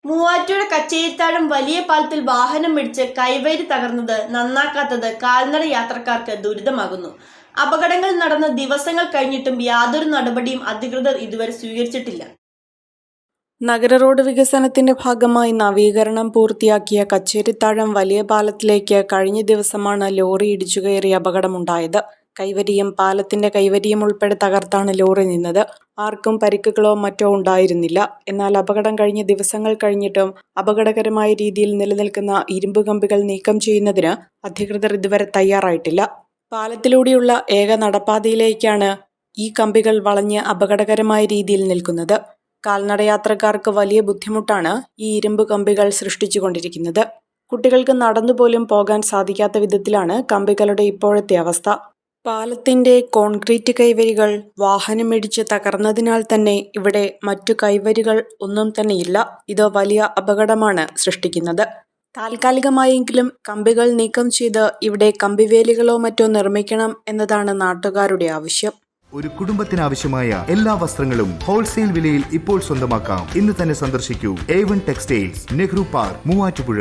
മൂവാറ്റുപുഴ കച്ചേരിത്താഴം വലിയ പാലത്തിൽ വാഹനം ഇടിച്ച് കൈവരി തകർന്നത് നന്നാക്കാത്തത് കാൽനട യാത്രക്കാർക്ക് ദുരിതമാകുന്നു. അപകടങ്ങൾ നടന്ന ദിവസങ്ങൾ കഴിഞ്ഞിട്ടും യാതൊരു നടപടിയും അധികൃതർ ഇതുവരെ സ്വീകരിച്ചിട്ടില്ല. നഗര റോഡ് വികസനത്തിന്റെ ഭാഗമായി നവീകരണം പൂർത്തിയാക്കിയ കച്ചേരിത്താഴം വലിയ പാലത്തിലേക്ക് കഴിഞ്ഞ ദിവസമാണ് ലോറി ഇടിച്ചുകയറി അപകടമുണ്ടായത്. കൈവരിയും പാലത്തിന്റെ കൈവരിയും ഉൾപ്പെടെ തകർത്താണ് ലോറി നിന്നത്. ആർക്കും പരിക്കുകളോ മറ്റോ ഉണ്ടായിരുന്നില്ല. എന്നാൽ അപകടം കഴിഞ്ഞ് ദിവസങ്ങൾ കഴിഞ്ഞിട്ടും അപകടകരമായ രീതിയിൽ നിലനിൽക്കുന്ന ഇരുമ്പ് കമ്പികൾ നീക്കം ചെയ്യുന്നതിന് അധികൃതർ ഇതുവരെ തയ്യാറായിട്ടില്ല. പാലത്തിലൂടെയുള്ള ഏക നടപ്പാതയിലേക്കാണ് ഈ കമ്പികൾ വളഞ്ഞ് അപകടകരമായ രീതിയിൽ നിൽക്കുന്നത്. കാൽനടയാത്രക്കാർക്ക് വലിയ ബുദ്ധിമുട്ടാണ് ഈ ഇരുമ്പ് കമ്പികൾ സൃഷ്ടിച്ചുകൊണ്ടിരിക്കുന്നത്. കുട്ടികൾക്ക് നടന്നുപോലും പോകാൻ സാധിക്കാത്ത വിധത്തിലാണ് കമ്പികളുടെ ഇപ്പോഴത്തെ അവസ്ഥ. പാലത്തിന്റെ കോൺക്രീറ്റ് കൈവരികൾ വാഹനമിടിച്ച് തകർന്നതിനാൽ തന്നെ ഇവിടെ മറ്റു കൈവരികൾ ഒന്നും തന്നെയില്ല. ഇത് വലിയ അപകടമാണ് സൃഷ്ടിക്കുന്നത്. താൽക്കാലികമായെങ്കിലും കമ്പികൾ നീക്കം ചെയ്ത് ഇവിടെ കമ്പിവേലികളോ മറ്റോ നിർമ്മിക്കണം എന്നതാണ് നാട്ടുകാരുടെ ആവശ്യം. ഒരു കുടുംബത്തിനാവശ്യമായ എല്ലാ വസ്ത്രങ്ങളും ഹോൾസെയിൽ വിലയിൽ ഇപ്പോൾ സ്വന്തമാക്കാം. ഇന്ന് തന്നെ സന്ദർശിക്കൂ A1 textiles, Nehru park, Muvattupuzha.